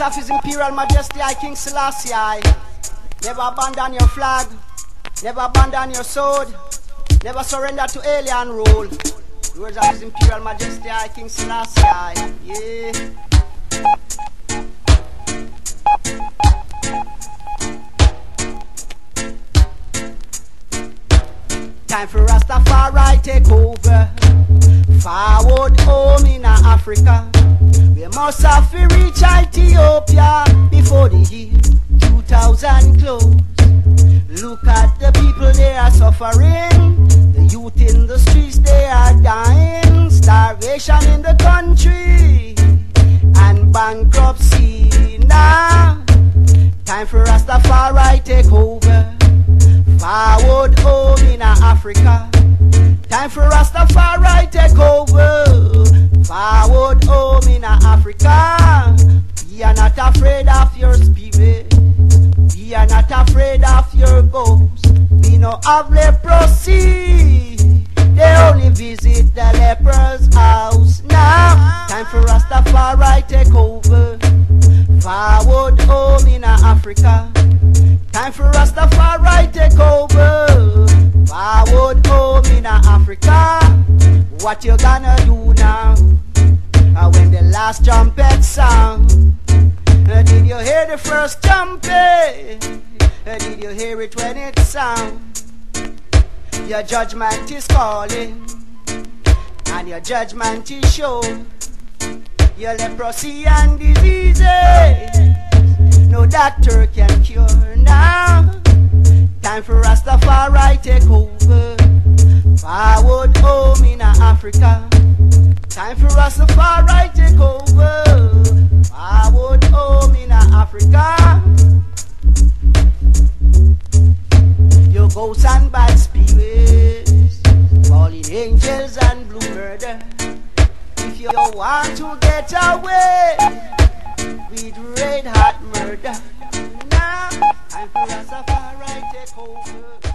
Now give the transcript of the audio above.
words of His Imperial Majesty, I King Selassie, never abandon your flag, never abandon your sword, never surrender to alien rule. The words of His Imperial Majesty, I King Selassie, yeah. Time for Rastafari take over. Forward home in Africa. We must have to reach Ethiopia before the year 2000 close. Look at the people, they are suffering. The youth in the streets, they are dying. Starvation in the country and bankruptcy now. Time for Rastafari take over. Forward home in Africa. Time for Rastafari take over. Forward home in Africa. We are not afraid of your spirit. We are not afraid of your ghost. We no have leprosy. They only visit the leper's house. Now, time for Rastafari take over. Forward home in Africa. Time for Rastafari take over. Forward home in Africa. What you gonna do now? When the last trumpet sound, did you hear the first trumpet? Did you hear it when it sound? Your judgment is calling, and your judgment is sure. Your leprosy and diseases, no doctor can cure now. Time for Rastafari take over. Forward home in Africa. Time for Rastafari take over. Forward home in Africa. Your ghosts and bad spirits, fallen angels and blue murder. If you want to get away with red hot murder, now time for Rastafari take over.